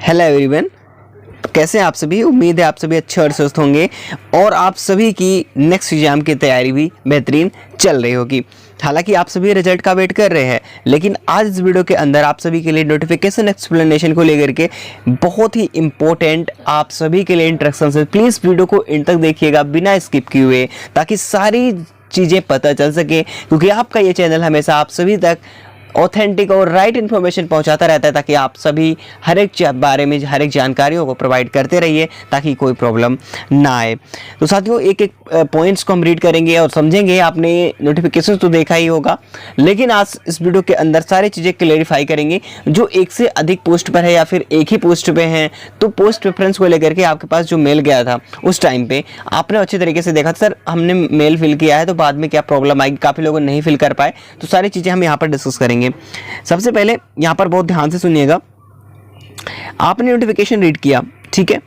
Hello everyone, कैसे हैं आप सभी। उम्मीद है आप सभी अच्छे और स्वस्थ होंगे और आप सभी की नेक्स्ट एग्जाम की तैयारी भी बेहतरीन चल रही होगी। हालांकि आप सभी रिजल्ट का वेट कर रहे हैं, लेकिन आज इस वीडियो के अंदर आप सभी के लिए नोटिफिकेशन एक्सप्लेनेशन को लेकर के बहुत ही इंपॉर्टेंट आप सभी के लिए इंस्ट्रक्शंस है। प्लीज़ वीडियो को एंड तक देखिएगा बिना स्किप किए हुए, ताकि सारी चीज़ें पता चल सके, क्योंकि आपका ये चैनल हमेशा आप सभी तक ऑथेंटिक और राइट इन्फॉर्मेशन पहुंचाता रहता है, ताकि आप सभी हर एक बारे में हर एक जानकारियों को प्रोवाइड करते रहिए, ताकि कोई प्रॉब्लम ना आए। तो साथियों, एक एक पॉइंट्स को हम रीड करेंगे और समझेंगे। आपने नोटिफिकेशन तो देखा ही होगा, लेकिन आज इस वीडियो के अंदर सारी चीज़ें क्लेरिफाई करेंगे। जो एक से अधिक पोस्ट पर है या फिर एक ही पोस्ट पे हैं, तो पोस्ट प्रेफरेंस को लेकर के आपके पास जो मेल गया था उस टाइम पे आपने अच्छे तरीके से देखा, सर हमने मेल फिल किया है तो बाद में क्या प्रॉब्लम आएगी, काफ़ी लोग नहीं फिल कर पाए। तो सारी चीज़ें हम यहाँ पर डिस्कस करेंगे। सबसे पहले यहां पर बहुत ध्यान से सुनिएगा। आपने नोटिफिकेशन रीड किया, ठीक है,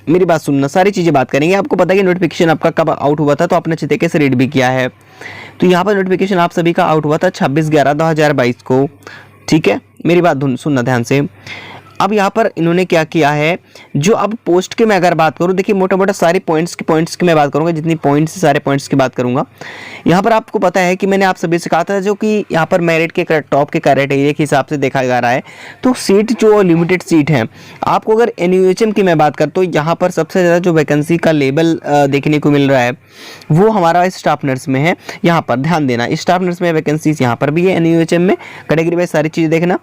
मेरी बात सुनना, सारी चीजें बात करेंगे। आपको पता है कि नोटिफिकेशन आपका कब आउट हुआ था, तो आपने अच्छे तरीके से रीड भी किया है। तो यहां पर नोटिफिकेशन आप सभी का आउट हुआ था 26/11/2022 को, ठीक है। मेरी बात सुनना ध्यान से। अब यहाँ पर इन्होंने क्या किया है, जो अब पोस्ट की मैं अगर बात करूँ, देखिए मोटा मोटा सारे पॉइंट्स की मैं बात करूँगा, जितनी पॉइंट्स सारे पॉइंट्स की बात करूँगा। यहाँ पर आपको पता है कि मैंने आप सभी से कहा था, जो कि यहाँ पर मेरिट के टॉप के क्राइटेरिया के हिसाब से देखा जा रहा है, तो सीट जो लिमिटेड सीट है। आपको अगर NUHM की मैं बात करता हूँ, यहाँ पर सबसे ज़्यादा जो वैकेंसी का लेवल देखने को मिल रहा है वो हमारा स्टाफ नर्स में है। यहाँ पर ध्यान देना, स्टाफ नर्स में वैकेंसीज यहाँ पर भी है NUHM में, कैटेगरी वाइज सारी चीज़ें देखना।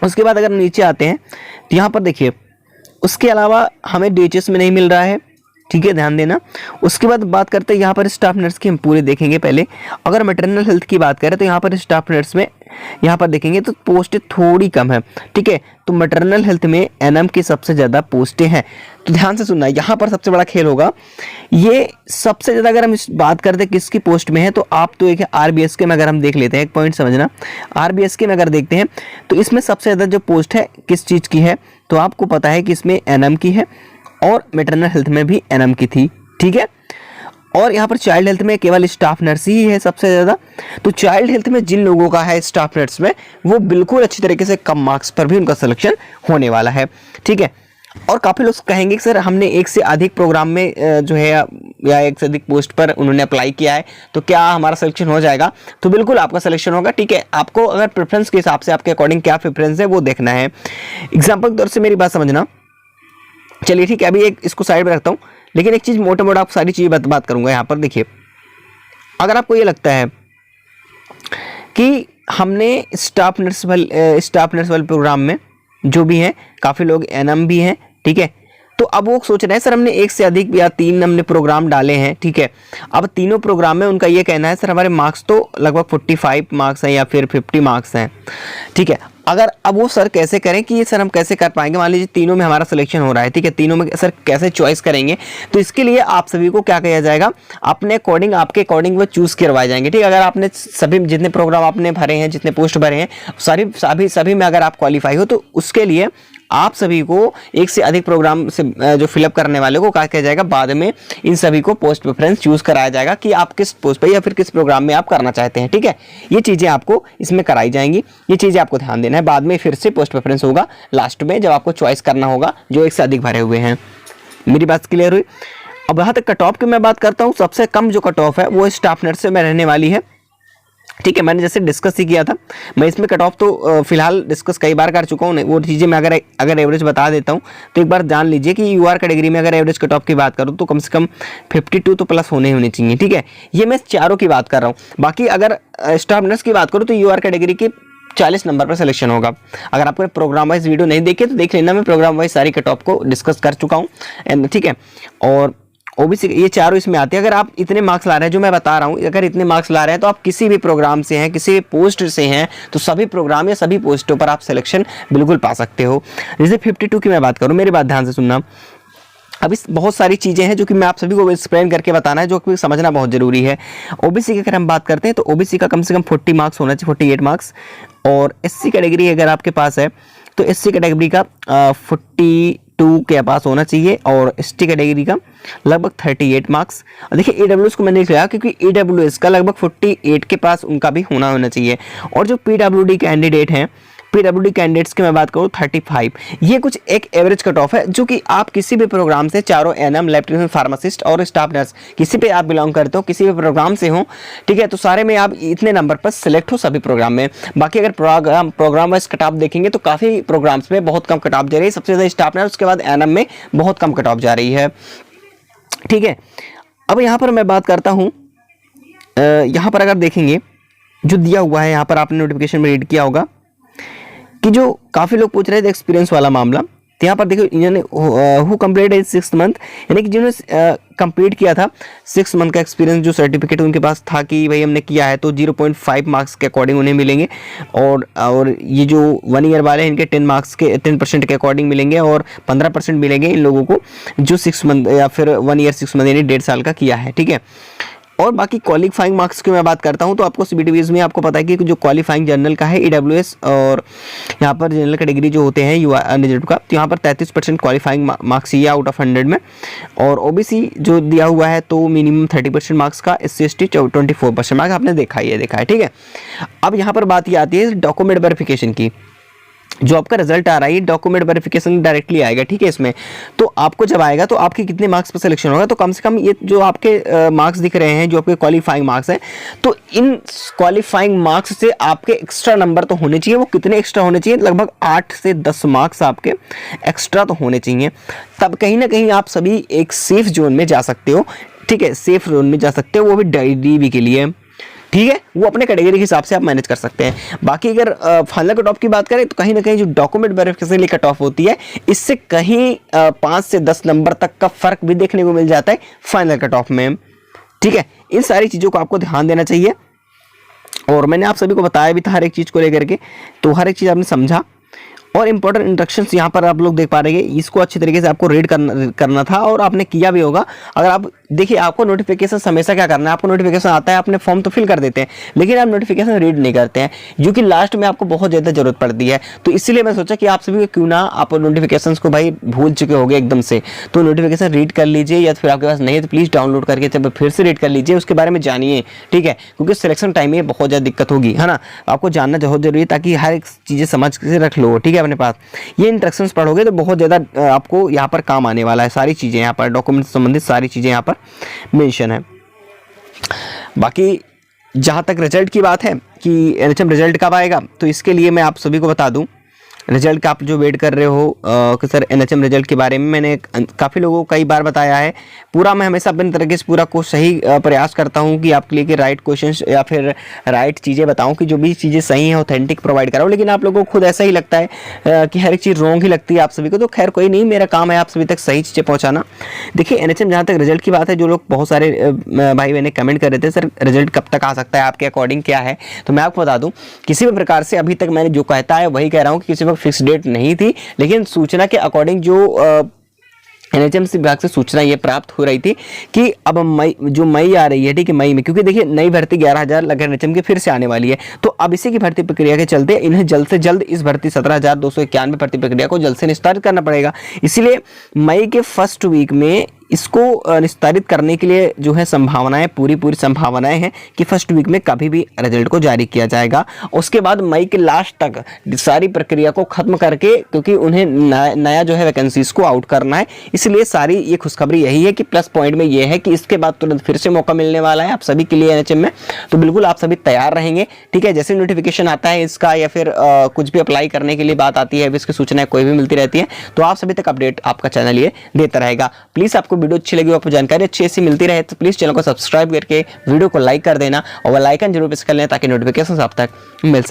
उसके बाद अगर नीचे आते हैं तो यहाँ पर देखिए, उसके अलावा हमें DHS में नहीं मिल रहा है, ठीक है, ध्यान देना। उसके बाद बात करते हैं यहाँ पर स्टाफ नर्स की, हम पूरे देखेंगे पहले। अगर मैटरनल हेल्थ की बात करें तो यहाँ पर स्टाफ नर्स में यहाँ पर देखेंगे तो पोस्टें थोड़ी कम है, ठीक है। तो मैटरनल हेल्थ में NM की सबसे ज़्यादा पोस्टें हैं। तो ध्यान से सुनना, यहाँ पर सबसे बड़ा खेल होगा। ये सबसे ज़्यादा अगर हम इस बात करते हैं किसकी पोस्ट में है, तो आप तो एक RBS के में अगर हम देख लेते हैं, एक पॉइंट समझना, RBS के में अगर देखते हैं तो इसमें सबसे ज़्यादा जो पोस्ट है किस चीज़ की है, तो आपको पता है कि इसमें NM की है और मैटरनल हेल्थ में भी NM की थी, ठीक है। और यहाँ पर चाइल्ड हेल्थ में केवल स्टाफ नर्स ही है सबसे ज़्यादा। तो चाइल्ड हेल्थ में जिन लोगों का है स्टाफ नर्स में, वो बिल्कुल अच्छी तरीके से कम मार्क्स पर भी उनका सिलेक्शन होने वाला है, ठीक है। और काफ़ी लोग कहेंगे कि सर हमने एक से अधिक प्रोग्राम में जो है या एक से अधिक पोस्ट पर उन्होंने अप्लाई किया है, तो क्या हमारा सिलेक्शन हो जाएगा? तो बिल्कुल आपका सिलेक्शन होगा, ठीक है। आपको अगर प्रेफरेंस के हिसाब से आपके अकॉर्डिंग क्या प्रेफरेंस है वो देखना है। एग्जाम्पल के तौर से मेरी बात समझना, चलिए ठीक है, अभी एक इसको साइड में रखता हूँ, लेकिन एक चीज़ मोटा मोटा आप सारी चीज़ें बात करूँगा। यहाँ पर देखिए, अगर आपको ये लगता है कि हमने स्टाफ नर्स वाले प्रोग्राम में जो भी हैं काफ़ी लोग NM भी हैं, ठीक है। तो अब वो सोच रहे हैं सर हमने एक से अधिक या 3 हमने प्रोग्राम डाले हैं, ठीक है। अब तीनों प्रोग्राम में उनका ये कहना है सर हमारे मार्क्स तो लगभग 45 मार्क्स हैं या फिर 50 मार्क्स हैं, ठीक है। अगर अब वो सर कैसे करें कि ये सर हम कैसे कर पाएंगे, मान लीजिए तीनों में हमारा सिलेक्शन हो रहा है, ठीक है, तीनों में सर कैसे चॉइस करेंगे? तो इसके लिए आप सभी को क्या किया जाएगा, अपने अकॉर्डिंग आपके अकॉर्डिंग वो चूज़ करवाए जाएंगे, ठीक है। अगर आपने सभी जितने प्रोग्राम आपने भरे हैं, जितने पोस्ट भरे हैं, सभी में अगर आप क्वालिफाई हो, तो उसके लिए आप सभी को एक से अधिक प्रोग्राम से जो फिलअप करने वाले को क्या किया जाएगा, बाद में इन सभी को पोस्ट प्रेफरेंस चूज कराया जाएगा कि आप किस पोस्ट पे या फिर किस प्रोग्राम में आप करना चाहते हैं, ठीक है। ये चीज़ें आपको इसमें कराई जाएंगी, ये चीज़ें आपको ध्यान देना है। बाद में फिर से पोस्ट प्रेफरेंस होगा लास्ट में, जब आपको चॉइस करना होगा जो एक से अधिक भरे हुए हैं। मेरी बात क्लियर हुई? अब यहाँ तक कट ऑफ की मैं बात करता हूँ, सबसे कम जो कट ऑफ है वो स्टाफ नर्स में रहने वाली है, ठीक है। मैंने जैसे डिस्कस ही किया था, मैं इसमें कट ऑफ तो फिलहाल डिस्कस कई बार कर चुका हूँ। वो चीज़ें मैं अगर एवरेज बता देता हूँ तो एक बार जान लीजिए कि UR कैटेगरी में अगर एवरेज कट ऑफ की बात करूँ तो कम से कम 52 तो प्लस होने चाहिए, ठीक है। ये मैं चारों की बात कर रहा हूँ। बाकी अगर स्टाफ नर्स की बात करूँ तो UR कैटेगरी की 40 नंबर पर सिलेक्शन होगा। अगर आपको प्रोग्राम वाइज वीडियो नहीं देखे तो देख लेना, मैं प्रोग्राम वाइज सारी कट ऑफ को डिस्कस कर चुका हूँ, ठीक है। और OBC ये चारों इसमें आते हैं। अगर आप इतने मार्क्स ला रहे हैं, जो मैं बता रहा हूँ, अगर इतने मार्क्स ला रहे हैं तो आप किसी भी प्रोग्राम से हैं, किसी भी पोस्ट से हैं, तो सभी प्रोग्राम या सभी पोस्टों पर आप सिलेक्शन बिल्कुल पा सकते हो। जैसे 52 की मैं बात करूँ, मेरी बात ध्यान से सुनना। अब इस बहुत सारी चीज़ें हैं जो कि मैं आप सभी को एक्सप्लेन करके बताना है, जो कि समझना बहुत ज़रूरी है। OBC की अगर हम बात करते हैं तो OBC का कम से कम 40 मार्क्स होना चाहिए, 48 मार्क्स। और SC कैटेगरी अगर आपके पास है तो SC कैटेगरी का 42 के पास होना चाहिए और ST कैटेगरी का लगभग 38 मार्क्स। देखिए EWS को मैंने लिखा क्योंकि EWS का लगभग 48 के पास उनका भी होना चाहिए। और जो PWD कैंडिडेट हैं पीडब्ल्यूडी कैंडिडेट्स की मैं बात करूँ 35। ये कुछ एक एवरेज कट ऑफ है जो कि आप किसी भी प्रोग्राम से, चारों एनएम, लेफ्टिनेंट फार्मासिस्ट और स्टाफ नर्स, किसी पे आप बिलोंग करते हो, किसी भी प्रोग्राम से हो, ठीक है, तो सारे में आप इतने नंबर पर सिलेक्ट हो सभी प्रोग्राम में। बाकी अगर प्रोग्राम वाइज कट ऑफ देखेंगे तो काफ़ी प्रोग्राम्स में बहुत कम कट ऑफ जा रही है। सबसे ज़्यादा स्टाफ नर्स, उसके बाद एनएम में बहुत कम कट ऑफ जा रही है, ठीक है। अब यहाँ पर मैं बात करता हूँ, यहाँ पर अगर देखेंगे जो दिया हुआ है, यहाँ पर आपने नोटिफिकेशन में रीड किया होगा कि जो काफ़ी लोग पूछ रहे थे एक्सपीरियंस वाला मामला, तो यहाँ पर देखो इन्होंने हु कंप्लीटेड 6 मंथ, यानी कि जिन्होंने कंप्लीट किया था 6 मंथ का एक्सपीरियंस, जो सर्टिफिकेट उनके पास था कि भाई हमने किया है, तो 0.5 मार्क्स के अकॉर्डिंग उन्हें मिलेंगे। और ये जो 1 ईयर वाले हैं इनके 10 मार्क्स के 10% के अकॉर्डिंग मिलेंगे, और 15% मिलेंगे इन लोगों को जो 6 मंथ या फिर 1 ईयर 6 मंथ यानी 1.5 साल का किया है, ठीक है। और बाकी क्वालिफाइंग मार्क्स की मैं बात करता हूं तो आपको सीबीटीवीज में आपको पता है कि जो क्वालिफाइंग जनरल का है ईडब्ल्यूएस, और यहाँ पर जनरल कैटेगरी जो होते हैं युवा अनरिजर्व का, तो यहाँ पर 33% qualifying marks he out of 100 में। और ओबीसी जो दिया हुआ है तो मिनिमम 30% मार्क्स का, SC ST 24% मार्क्स, आपने देखा है, ठीक है। अब यहाँ पर बात ये आती है डॉक्यूमेंट वेरिफिकेशन की। जो आपका रिजल्ट आ रहा है डॉक्यूमेंट वेरिफिकेशन डायरेक्टली आएगा, ठीक है। इसमें तो आपको जब आएगा तो आपके कितने मार्क्स पर सिलेक्शन होगा, तो कम से कम ये जो आपके मार्क्स दिख रहे हैं, जो आपके क्वालिफाइंग मार्क्स हैं, तो इन क्वालिफाइंग मार्क्स से आपके एक्स्ट्रा नंबर तो होने चाहिए। वो कितने एक्स्ट्रा होने चाहिए? लगभग 8 से 10 मार्क्स आपके एक्स्ट्रा तो होने चाहिए। तब कहीं ना कहीं आप सभी एक सेफ जोन में जा सकते हो, ठीक है, सेफ जोन में जा सकते हो, वो भी DIV के लिए, ठीक है। वो अपने कैटेगरी के हिसाब से आप मैनेज कर सकते हैं। बाकी अगर फाइनल कट ऑफ की बात करें तो कहीं ना कहीं जो डॉक्यूमेंट वेरिफिकेशन के लिए कट ऑफ होती है, इससे कहीं 5 से 10 नंबर तक का फर्क भी देखने को मिल जाता है फाइनल कट ऑफ में, ठीक है। इन सारी चीज़ों को आपको ध्यान देना चाहिए, और मैंने आप सभी को बताया भी था हर एक चीज़ को लेकर के, तो हर एक चीज़ आपने समझा। और इंपॉर्टेंट इंस्ट्रक्शंस यहाँ पर आप लोग देख पा रहे हैं, इसको अच्छी तरीके से आपको रीड करना था, और आपने किया भी होगा। अगर आप देखिए, आपको नोटिफिकेशन हमेशा क्या करना है, आपको नोटिफिकेशन आता है, आपने फॉर्म तो फिल कर देते हैं, लेकिन आप नोटिफिकेशन रीड नहीं करते हैं, जो कि लास्ट में आपको बहुत ज़्यादा जरूरत पड़ती है। तो इसीलिए मैं सोचा कि आप सभी को क्यों ना, आप नोटिफिकेशन को भाई भूल चुके होंगे एकदम से, तो नोटिफिकेशन रीड कर लीजिए, या फिर आपके पास नहीं है तो प्लीज़ डाउनलोड करके जब फिर से रीड कर लीजिए, उसके बारे में जानिए, ठीक है। क्योंकि सिलेक्शन टाइम में बहुत ज़्यादा दिक्कत होगी, है ना। आपको जानना बहुत जरूरी है ताकि हर एक चीज़ें समझ के रख लो, ठीक है, अपने पास। ये इंस्ट्रक्शंस पढ़ोगे तो बहुत ज़्यादा आपको यहाँ पर काम आने वाला है। सारी चीज़ें यहाँ पर डॉक्यूमेंट से संबंधित सारी चीज़ें यहाँ पर मेंशन है। बाकी जहाँ तक रिजल्ट की बात है कि NHM रिजल्ट कब आएगा, तो इसके लिए मैं आप सभी को बता दूं, रिजल्ट का आप जो वेट कर रहे हो कि सर NHM रिजल्ट के बारे में मैंने काफ़ी लोगों को कई बार बताया है। पूरा मैं हमेशा अपने तरीके से पूरा को सही प्रयास करता हूं कि आपके लिए कि राइट क्वेश्चंस या फिर राइट चीज़ें बताऊं, कि जो भी चीज़ें सही हैं ऑथेंटिक प्रोवाइड कराऊं। लेकिन आप लोगों को खुद ऐसा ही लगता है कि हर एक चीज़ रॉन्ग ही लगती है आप सभी को, तो खैर कोई नहीं, मेरा काम है आप सभी तक सही चीज़ें पहुँचाना। देखिए NHM जहाँ तक रिजल्ट की बात है, जो लोग बहुत सारे भाई बहने कमेंट कर रहे थे सर रिजल्ट कब तक आ सकता है, आपके अकॉर्डिंग क्या है, तो मैं आपको बता दूँ किसी भी प्रकार से अभी तक मैंने जो कहता है वही कह रहा हूँ कि किसी वक्त फिक्स डेट नहीं थी, लेकिन सूचना के अकॉर्डिंग जो NHM विभाग से सूचना ये प्राप्त हो रही थी कि अब मई आ रही है, ठीक है, मई में, क्योंकि देखिए नई भर्ती 11,000 लगे NHM की फिर से आने वाली है, तो अब इसी की भर्ती प्रक्रिया के चलते इन्हें जल्द से जल्द इस भर्ती 17,291 भर्ती प्रक्रिया को जल्द से निस्तारित करना पड़ेगा। इसलिए मई के फर्स्ट वीक में इसको निस्तारित करने के लिए जो है संभावनाएं, पूरी संभावनाएं हैं कि फर्स्ट वीक में कभी भी रिजल्ट को जारी किया जाएगा। उसके बाद मई के लास्ट तक सारी प्रक्रिया को खत्म करके, क्योंकि उन्हें नया जो है वैकेंसीज को आउट करना है, इसलिए सारी ये खुशखबरी यही है कि प्लस पॉइंट में ये है कि इसके बाद तुरंत फिर से मौका मिलने वाला है आप सभी के लिए NHM में। तो बिल्कुल आप सभी तैयार रहेंगे, ठीक है। जैसे नोटिफिकेशन आता है इसका या फिर कुछ भी अप्लाई करने के लिए बात आती है, इसकी सूचनाएं कोई भी मिलती रहती है, तो आप सभी तक अपडेट आपका चैनल ये देता रहेगा। प्लीज़ आपको वीडियो अच्छी लगी, आपको जानकारी अच्छी ऐसी मिलती रहे तो प्लीज़ चैनल को सब्सक्राइब करके वीडियो को लाइक कर देना, और बेल आइकन जरूर प्रेस कर लेना ताकि नोटिफिकेशन आप तक मिल सके।